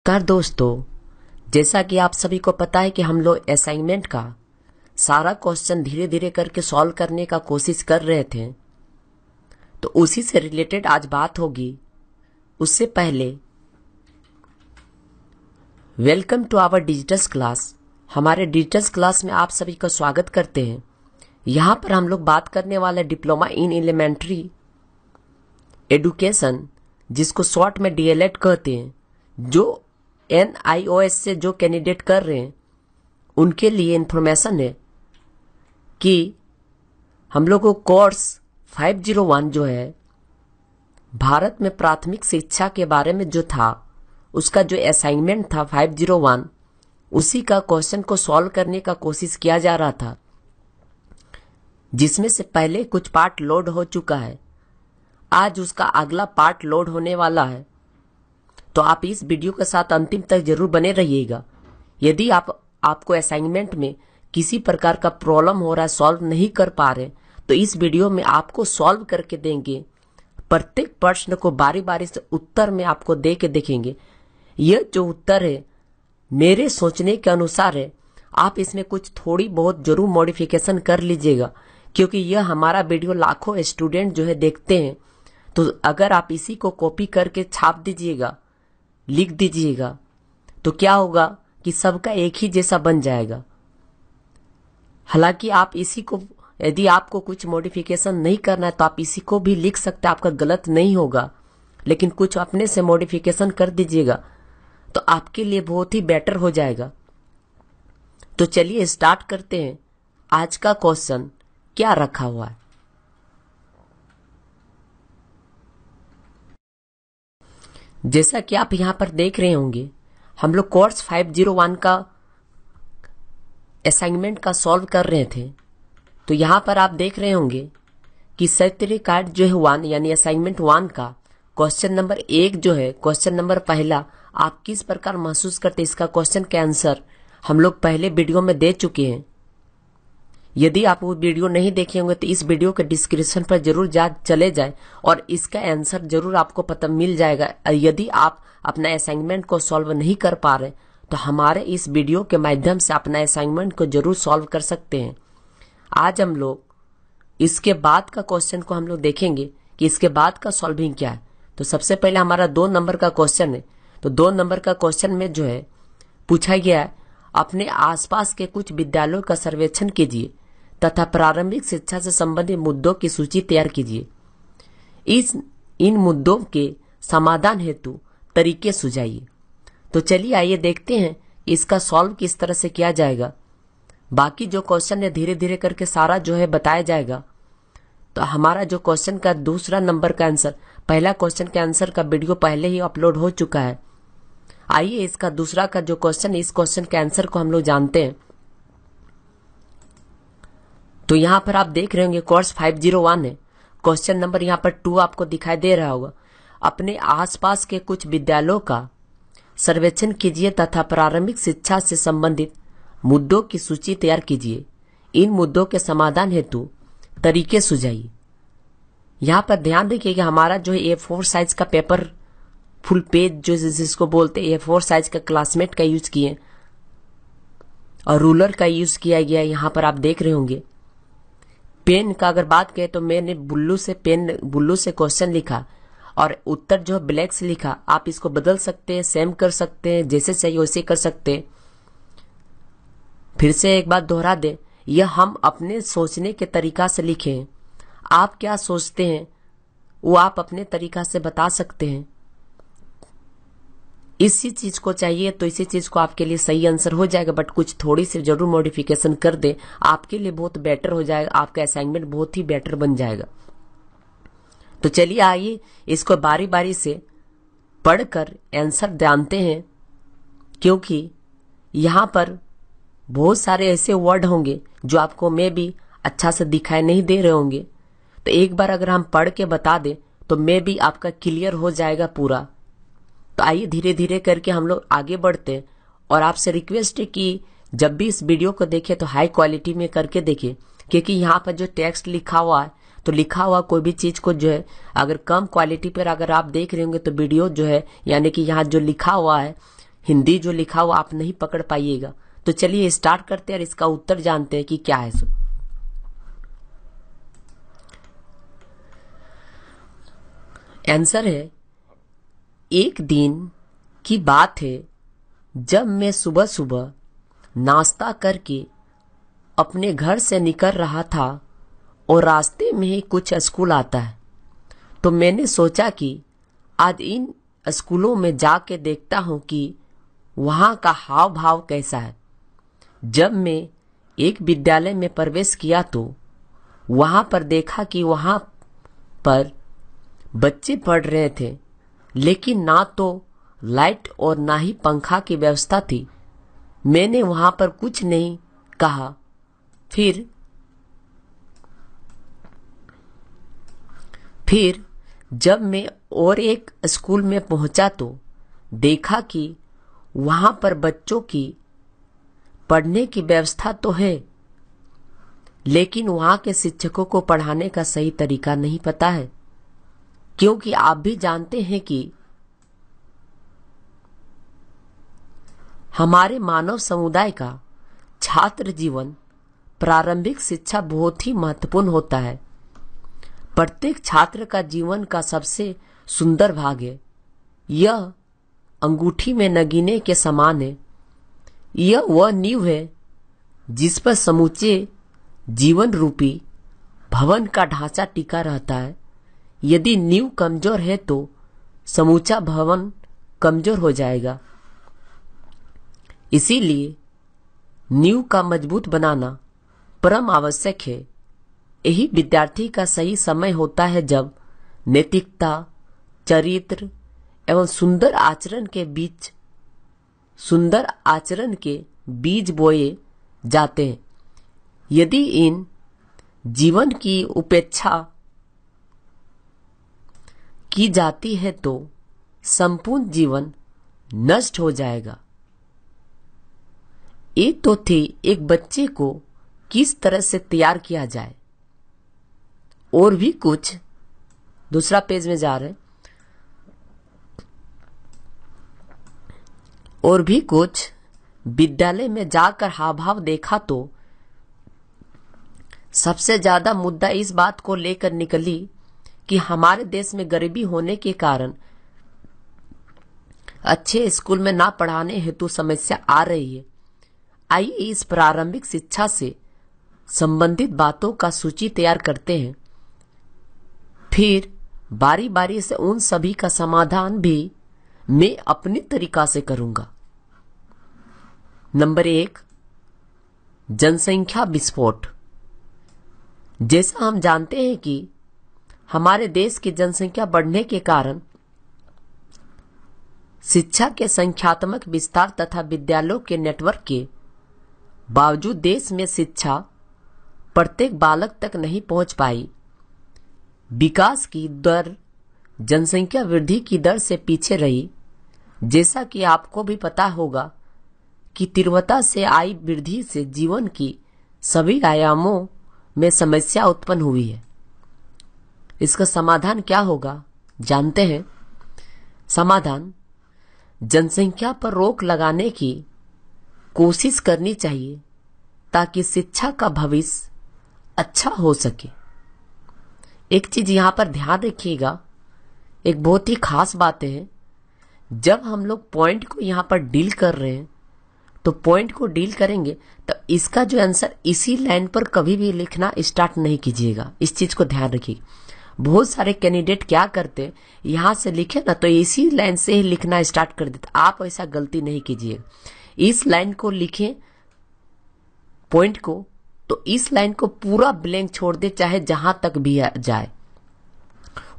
नमस्कार दोस्तों, जैसा कि आप सभी को पता है कि हम लोग असाइनमेंट का सारा क्वेश्चन धीरे धीरे करके सॉल्व करने का कोशिश कर रहे थे, तो उसी से रिलेटेड आज बात होगी। उससे पहले welcome to our digitals class. हमारे डिजिटल्स क्लास में आप सभी का स्वागत करते हैं। यहाँ पर हम लोग बात करने वाले डिप्लोमा इन एलिमेंट्री एडुकेशन, जिसको शॉर्ट में डीएलएड कहते हैं, जो NIOS से जो कैंडिडेट कर रहे हैं उनके लिए इंफॉर्मेशन है कि हम लोग को कोर्स 501 जो है भारत में प्राथमिक शिक्षा के बारे में जो था, उसका जो असाइनमेंट था 501, उसी का क्वेश्चन को सॉल्व करने का कोशिश किया जा रहा था, जिसमें से पहले कुछ पार्ट लोड हो चुका है। आज उसका अगला पार्ट लोड होने वाला है, तो आप इस वीडियो के साथ अंतिम तक जरूर बने रहिएगा। यदि आपको असाइनमेंट में किसी प्रकार का प्रॉब्लम हो रहा है, सॉल्व नहीं कर पा रहे, तो इस वीडियो में आपको सॉल्व करके देंगे। प्रत्येक प्रश्न को बारी बारी से उत्तर में आपको दे के देखेंगे। यह जो उत्तर है मेरे सोचने के अनुसार है। आप इसमें कुछ थोड़ी बहुत जरूर मॉडिफिकेशन कर लीजिएगा, क्योंकि यह हमारा वीडियो लाखों स्टूडेंट जो है देखते हैं। तो अगर आप इसी को कॉपी करके छाप दीजिएगा, लिख दीजिएगा, तो क्या होगा कि सबका एक ही जैसा बन जाएगा। हालांकि आप इसी को, यदि आपको कुछ मॉडिफिकेशन नहीं करना है तो आप इसी को भी लिख सकते हैं, आपका गलत नहीं होगा, लेकिन कुछ अपने से मॉडिफिकेशन कर दीजिएगा तो आपके लिए बहुत ही बेटर हो जाएगा। तो चलिए स्टार्ट करते हैं। आज का क्वेश्चन क्या रखा हुआ है। जैसा कि आप यहां पर देख रहे होंगे, हम लोग कोर्स 501 का असाइनमेंट का सॉल्व कर रहे थे। तो यहां पर आप देख रहे होंगे कि सत्य कार्ड जो है 1 यानी असाइनमेंट 1 का क्वेश्चन नंबर 1 जो है, क्वेश्चन नंबर पहला, आप किस प्रकार महसूस करते, इसका क्वेश्चन का आंसर हम लोग पहले वीडियो में दे चुके हैं। यदि आप वो वीडियो नहीं देखे होंगे तो इस वीडियो के डिस्क्रिप्शन पर जरूर चले जाए और इसका आंसर जरूर आपको पता मिल जाएगा। यदि आप अपना असाइनमेंट को सॉल्व नहीं कर पा रहे तो हमारे इस वीडियो के माध्यम से अपना असाइनमेंट को जरूर सॉल्व कर सकते हैं। आज हम लोग इसके बाद का क्वेश्चन को हम लोग देखेंगे कि इसके बाद का सॉल्विंग क्या है। तो सबसे पहले हमारा 2 नंबर का क्वेश्चन है। तो 2 नंबर का क्वेश्चन में जो है पूछा गया है, अपने आसपास के कुछ विद्यालयों का सर्वेक्षण कीजिए तथा प्रारंभिक शिक्षा से संबंधित मुद्दों की सूची तैयार कीजिए। इन मुद्दों के समाधान हेतु तरीके सुझाइए। तो चलिए आइए देखते हैं इसका सॉल्व किस तरह से किया जाएगा। बाकी जो क्वेश्चन है धीरे धीरे करके सारा जो है बताया जाएगा। तो हमारा जो क्वेश्चन का दूसरा नंबर का आंसर, पहला क्वेश्चन के आंसर का वीडियो पहले ही अपलोड हो चुका है। आइए इसका दूसरा का जो क्वेश्चन है, इस क्वेश्चन के आंसर को हम लोग जानते हैं। तो यहाँ पर आप देख रहे होंगे कोर्स 501 है। क्वेश्चन नंबर यहाँ पर 2 आपको दिखाई दे रहा होगा। अपने आसपास के कुछ विद्यालयों का सर्वेक्षण कीजिए तथा प्रारंभिक शिक्षा से संबंधित मुद्दों की सूची तैयार कीजिए। इन मुद्दों के समाधान हेतु तरीके सुझाइए। यहाँ पर ध्यान रखिए कि हमारा जो है A4 साइज का पेपर, फुल पेज जो जिसको बोलते हैं, A4 साइज का क्लासमेट का यूज किए और रूलर का यूज किया गया। यहाँ पर आप देख रहे होंगे पेन का अगर बात करें तो मैंने बुल्लू से क्वेश्चन लिखा और उत्तर जो ब्लैक से लिखा। आप इसको बदल सकते हैं, सेम कर सकते हैं, जैसे चाहिए वैसे कर सकते हैं। फिर से एक बात दोहरा दे, यह हम अपने सोचने के तरीका से लिखें। आप क्या सोचते हैं वो आप अपने तरीका से बता सकते हैं। इसी चीज को चाहिए तो इसी चीज को आपके लिए सही आंसर हो जाएगा, बट कुछ थोड़ी सी जरूर मॉडिफिकेशन कर दे, आपके लिए बहुत बेटर हो जाएगा। आपका असाइनमेंट बहुत ही बेटर बन जाएगा। तो चलिए आइए इसको बारी बारी से पढ़कर आंसर जानते हैं, क्योंकि यहाँ पर बहुत सारे ऐसे वर्ड होंगे जो आपको मे भी अच्छा से दिखाई नहीं दे रहे होंगे। तो एक बार अगर हम पढ़ के बता दें तो मे भी आपका क्लियर हो जाएगा पूरा। तो आइए धीरे धीरे करके हम लोग आगे बढ़ते हैं। और आपसे रिक्वेस्ट है कि जब भी इस वीडियो को देखें तो हाई क्वालिटी में करके देखें, क्योंकि यहाँ पर जो टेक्स्ट लिखा हुआ है, तो लिखा हुआ कोई भी चीज को जो है अगर कम क्वालिटी पर अगर आप देख रहे होंगे तो वीडियो जो है यानी कि यहाँ जो लिखा हुआ है हिंदी जो लिखा हुआ आप नहीं पकड़ पाइएगा। तो चलिए स्टार्ट करते हैं और इसका उत्तर जानते हैं कि क्या है। सो आंसर है, एक दिन की बात है जब मैं सुबह सुबह नाश्ता करके अपने घर से निकल रहा था और रास्ते में ही कुछ स्कूल आता है, तो मैंने सोचा कि आज इन स्कूलों में जाके देखता हूं कि वहां का हाव भाव कैसा है। जब मैं एक विद्यालय में प्रवेश किया तो वहां पर देखा कि वहां पर बच्चे पढ़ रहे थे, लेकिन ना तो लाइट और ना ही पंखा की व्यवस्था थी। मैंने वहां पर कुछ नहीं कहा। फिर जब मैं और एक स्कूल में पहुंचा तो देखा कि वहां पर बच्चों की पढ़ने की व्यवस्था तो है, लेकिन वहां के शिक्षकों को पढ़ाने का सही तरीका नहीं पता है। क्योंकि आप भी जानते हैं कि हमारे मानव समुदाय का छात्र जीवन प्रारंभिक शिक्षा बहुत ही महत्वपूर्ण होता है। प्रत्येक छात्र का जीवन का सबसे सुंदर भाग है। यह अंगूठी में नगीने के समान है। यह वह नींव है जिस पर समूचे जीवन रूपी भवन का ढांचा टिका रहता है। यदि नींव कमजोर है तो समूचा भवन कमजोर हो जाएगा। इसीलिए नींव का मजबूत बनाना परम आवश्यक है। यही विद्यार्थी का सही समय होता है जब नैतिकता, चरित्र एवं सुंदर आचरण के बीज बोए जाते हैं। यदि इन जीवन की उपेक्षा की जाती है तो संपूर्ण जीवन नष्ट हो जाएगा। ये तो थे एक बच्चे को किस तरह से तैयार किया जाए। और भी कुछ, दूसरा पेज में जा रहे हैं, और भी कुछ विद्यालय में जाकर हाव भाव देखा तो सबसे ज्यादा मुद्दा इस बात को लेकर निकली कि हमारे देश में गरीबी होने के कारण अच्छे स्कूल में ना पढ़ाने हेतु समस्या आ रही है। आइए इस प्रारंभिक शिक्षा से संबंधित बातों का सूची तैयार करते हैं। फिर बारी बारी से उन सभी का समाधान भी मैं अपनी तरीका से करूंगा। नंबर 1, जनसंख्या विस्फोट। जैसा हम जानते हैं कि हमारे देश की जनसंख्या बढ़ने के कारण शिक्षा के संख्यात्मक विस्तार तथा विद्यालयों के नेटवर्क के बावजूद देश में शिक्षा प्रत्येक बालक तक नहीं पहुंच पाई। विकास की दर जनसंख्या वृद्धि की दर से पीछे रही। जैसा कि आपको भी पता होगा कि तीव्रता से आई वृद्धि से जीवन की सभी आयामों में समस्या उत्पन्न हुई है। इसका समाधान क्या होगा जानते हैं। समाधान, जनसंख्या पर रोक लगाने की कोशिश करनी चाहिए ताकि शिक्षा का भविष्य अच्छा हो सके। एक चीज यहां पर ध्यान रखिएगा, एक बहुत ही खास बात है। जब हम लोग पॉइंट को यहां पर डील कर रहे हैं तो पॉइंट को डील करेंगे तो इसका जो आंसर इसी लाइन पर कभी भी लिखना स्टार्ट नहीं कीजिएगा। इस चीज को ध्यान रखिए। बहुत सारे कैंडिडेट क्या करते, यहां से लिखे ना तो इसी लाइन से ही लिखना स्टार्ट कर देते। आप ऐसा गलती नहीं कीजिए। इस लाइन को लिखें पॉइंट को, तो इस लाइन को पूरा ब्लैंक छोड़ दे, चाहे जहां तक भी जाए।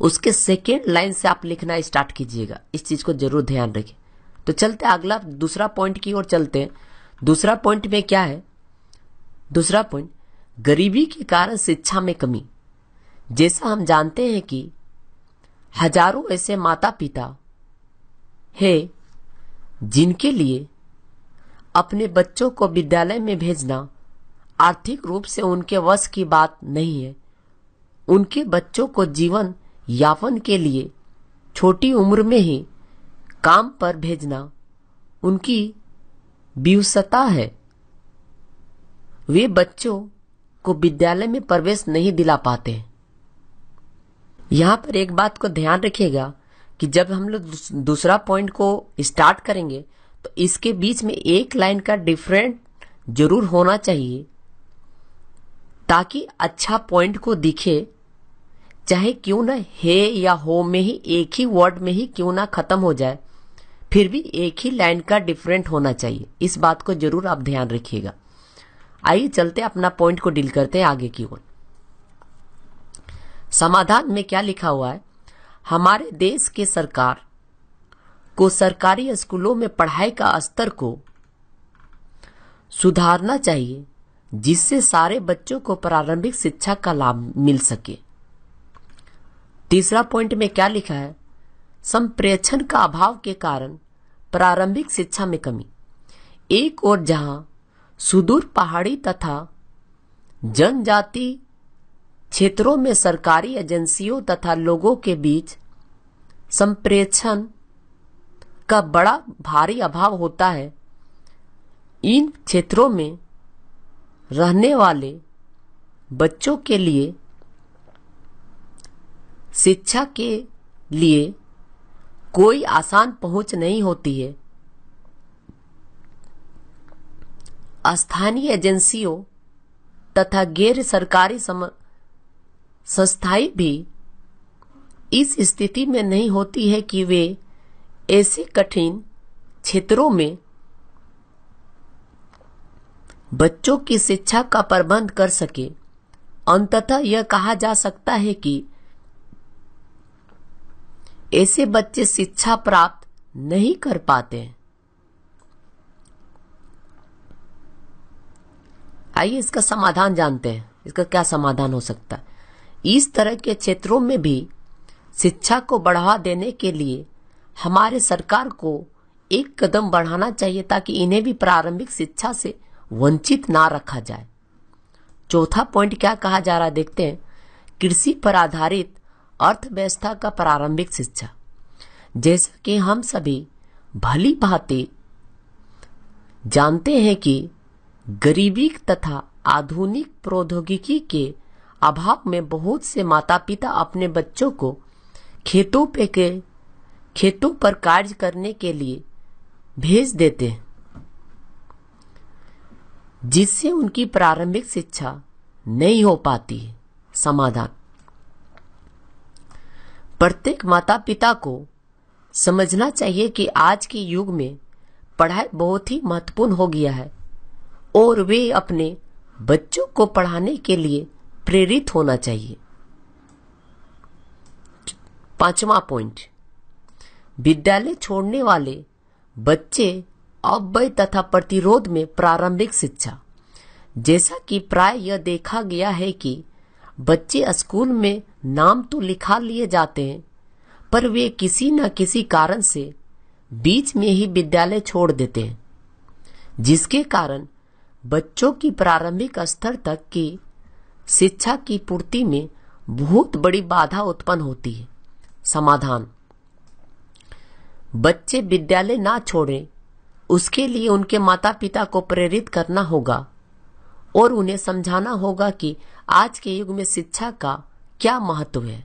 उसके सेकेंड लाइन से आप लिखना स्टार्ट कीजिएगा। इस चीज को जरूर ध्यान रखें। तो चलते अगला दूसरा पॉइंट की ओर चलते हैं। दूसरा पॉइंट में क्या है? दूसरा पॉइंट, गरीबी के कारण शिक्षा में कमी। जैसा हम जानते हैं कि हजारों ऐसे माता पिता हैं जिनके लिए अपने बच्चों को विद्यालय में भेजना आर्थिक रूप से उनके वश की बात नहीं है। उनके बच्चों को जीवन यापन के लिए छोटी उम्र में ही काम पर भेजना उनकी विवशता है, वे बच्चों को विद्यालय में प्रवेश नहीं दिला पाते। यहां पर एक बात को ध्यान रखिएगा कि जब हम लोग दूसरा पॉइंट को स्टार्ट करेंगे तो इसके बीच में एक लाइन का डिफरेंट जरूर होना चाहिए ताकि अच्छा पॉइंट को दिखे, चाहे क्यों ना है या हो में ही एक ही वर्ड में ही क्यों ना खत्म हो जाए, फिर भी एक ही लाइन का डिफरेंट होना चाहिए। इस बात को जरूर आप ध्यान रखिएगा। आइए चलते अपना पॉइंट को डील करते हैं आगे की ओर। समाधान में क्या लिखा हुआ है? हमारे देश के सरकार को सरकारी स्कूलों में पढ़ाई का स्तर को सुधारना चाहिए जिससे सारे बच्चों को प्रारंभिक शिक्षा का लाभ मिल सके। तीसरा पॉइंट में क्या लिखा है? संप्रेषण का अभाव के कारण प्रारंभिक शिक्षा में कमी। एक और जहां सुदूर पहाड़ी तथा जनजाति क्षेत्रों में सरकारी एजेंसियों तथा लोगों के बीच संप्रेषण का बड़ा भारी अभाव होता है, इन क्षेत्रों में रहने वाले बच्चों के लिए शिक्षा के लिए कोई आसान पहुंच नहीं होती है। स्थानीय एजेंसियों तथा गैर सरकारी संस्थाएं भी इस स्थिति में नहीं होती है कि वे ऐसे कठिन क्षेत्रों में बच्चों की शिक्षा का प्रबंध कर सके। अंततः यह कहा जा सकता है कि ऐसे बच्चे शिक्षा प्राप्त नहीं कर पाते हैं। आइए इसका समाधान जानते हैं। इसका क्या समाधान हो सकता है? इस तरह के क्षेत्रों में भी शिक्षा को बढ़ावा देने के लिए हमारे सरकार को एक कदम बढ़ाना चाहिए ताकि इन्हें भी प्रारंभिक शिक्षा से वंचित ना रखा जाए। चौथा पॉइंट क्या कहा जा रहा है देखते हैं। कृषि पर आधारित अर्थव्यवस्था का प्रारंभिक शिक्षा। जैसा कि हम सभी भली भांति जानते हैं कि गरीबी तथा आधुनिक प्रौद्योगिकी के अभाव में बहुत से माता पिता अपने बच्चों को खेतों पर कार्य करने के लिए भेज देते हैं, जिससे उनकी प्रारंभिक शिक्षा नहीं हो पाती है। समाधान: प्रत्येक माता पिता को समझना चाहिए कि आज के युग में पढ़ाई बहुत ही महत्वपूर्ण हो गया है और वे अपने बच्चों को पढ़ाने के लिए प्रेरित होना चाहिए। पांचवा पॉइंट, विद्यालय छोड़ने वाले बच्चे अव्यय तथा प्रतिरोध में प्रारंभिक शिक्षा। जैसा कि प्राय यह देखा गया है कि बच्चे स्कूल में नाम तो लिखा लिए जाते हैं पर वे किसी न किसी कारण से बीच में ही विद्यालय छोड़ देते हैं, जिसके कारण बच्चों की प्रारंभिक स्तर तक की शिक्षा की पूर्ति में बहुत बड़ी बाधा उत्पन्न होती है। समाधान: बच्चे विद्यालय ना छोड़ें, उसके लिए उनके माता पिता को प्रेरित करना होगा और उन्हें समझाना होगा कि आज के युग में शिक्षा का क्या महत्व है।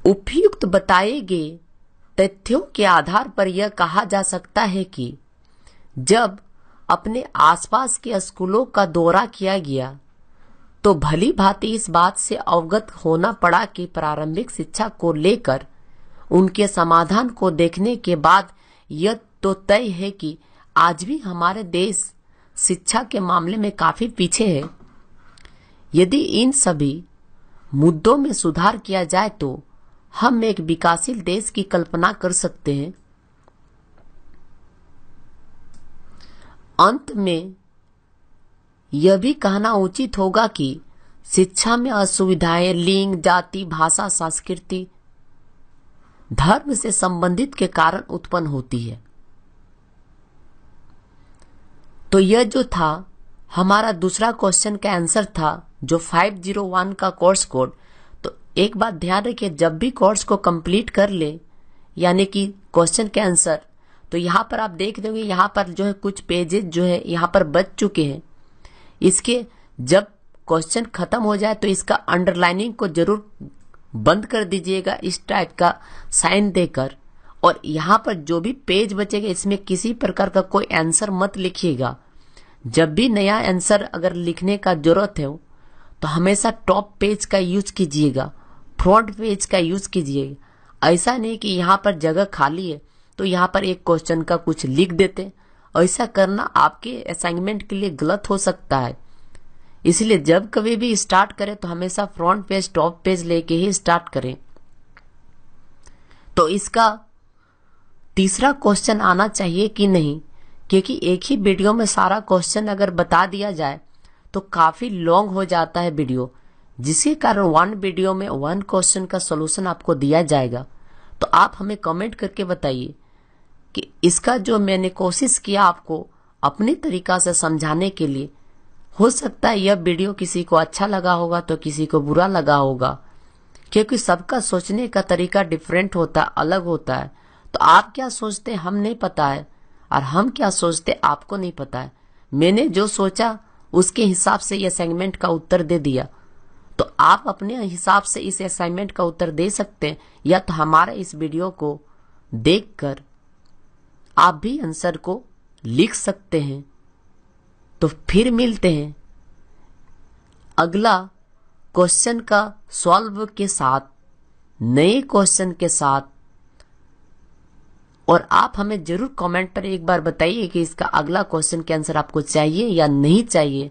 उपयुक्त बताए गए तथ्यों के आधार पर यह कहा जा सकता है कि जब अपने आसपास के स्कूलों का दौरा किया गया तो भली भांति इस बात से अवगत होना पड़ा कि प्रारंभिक शिक्षा को लेकर उनके समाधान को देखने के बाद यह तो तय है कि आज भी हमारे देश शिक्षा के मामले में काफी पीछे है। यदि इन सभी मुद्दों में सुधार किया जाए तो हम एक विकासशील देश की कल्पना कर सकते हैं। अंत में यह भी कहना उचित होगा कि शिक्षा में असुविधाएं लिंग, जाति, भाषा, संस्कृति, धर्म से संबंधित के कारण उत्पन्न होती है। तो यह जो था हमारा दूसरा क्वेश्चन का आंसर था, जो 501 का कोर्स कोड। तो एक बात ध्यान रखिए, जब भी कोर्स को कंप्लीट कर ले यानी कि क्वेश्चन के आंसर, तो यहाँ पर आप देख दोगे यहाँ पर जो है कुछ पेजेस जो है यहाँ पर बच चुके हैं। इसके जब क्वेश्चन खत्म हो जाए तो इसका अंडरलाइनिंग को जरूर बंद कर दीजिएगा इस टाइप का साइन देकर, और यहाँ पर जो भी पेज बचेगा इसमें किसी प्रकार का कोई आंसर मत लिखिएगा। जब भी नया आंसर अगर लिखने का जरूरत है तो हमेशा टॉप पेज का यूज कीजिएगा, फ्रंट पेज का यूज कीजिएगा। ऐसा नहीं कि यहाँ पर जगह खाली है तो यहाँ पर एक क्वेश्चन का कुछ लिख देते, ऐसा करना आपके असाइनमेंट के लिए गलत हो सकता है। इसलिए जब कभी भी स्टार्ट करें तो हमेशा फ्रंट पेज टॉप पेज लेके ही स्टार्ट करें। तो इसका तीसरा क्वेश्चन आना चाहिए कि नहीं, क्योंकि एक ही वीडियो में सारा क्वेश्चन अगर बता दिया जाए तो काफी लॉन्ग हो जाता है वीडियो, जिसके कारण वन वीडियो में वन क्वेश्चन का सॉल्यूशन आपको दिया जाएगा। तो आप हमें कमेंट करके बताइए कि इसका जो मैंने कोशिश किया आपको अपने तरीका से समझाने के लिए, हो सकता है यह वीडियो किसी को अच्छा लगा होगा तो किसी को बुरा लगा होगा, क्योंकि सबका सोचने का तरीका डिफरेंट होता है, अलग होता है। तो आप क्या सोचते हैं हम नहीं पता है, और हम क्या सोचते आपको नहीं पता है। मैंने जो सोचा उसके हिसाब से ये असाइनमेंट का उत्तर दे दिया, तो आप अपने हिसाब से इस असाइनमेंट का उत्तर दे सकते हैं, या तो हमारे इस वीडियो को देखकर आप भी आंसर को लिख सकते हैं। तो फिर मिलते हैं अगला क्वेश्चन का सॉल्व के साथ, नए क्वेश्चन के साथ। और आप हमें जरूर कमेंट पर एक बार बताइए कि इसका अगला क्वेश्चन के आंसर आपको चाहिए या नहीं चाहिए।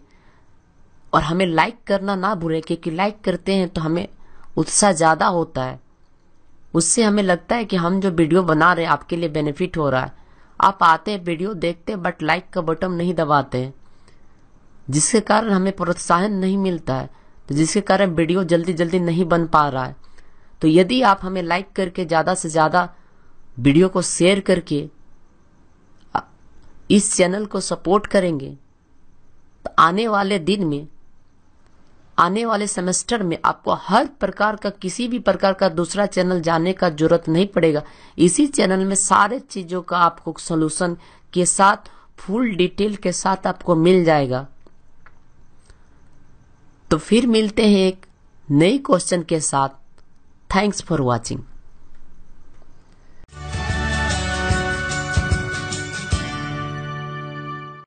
और हमें लाइक करना ना भूलें, क्योंकि लाइक करते हैं तो हमें उत्साह ज्यादा होता है, उससे हमें लगता है कि हम जो वीडियो बना रहे हैं आपके लिए बेनिफिट हो रहा है। आप आते हैं वीडियो देखते हैं बट लाइक का बटन नहीं दबाते हैं, जिसके कारण हमें प्रोत्साहन नहीं मिलता है, तो जिसके कारण वीडियो जल्दी जल्दी नहीं बन पा रहा है। तो यदि आप हमें लाइक करके ज्यादा से ज्यादा वीडियो को शेयर करके इस चैनल को सपोर्ट करेंगे, तो आने वाले दिन में, आने वाले सेमेस्टर में आपको हर प्रकार का, किसी भी प्रकार का दूसरा चैनल जाने का जरूरत नहीं पड़ेगा। इसी चैनल में सारे चीजों का आपको सॉल्यूशन के साथ, फुल डिटेल के साथ आपको मिल जाएगा। तो फिर मिलते हैं एक नए क्वेश्चन के साथ। Thanks for watching.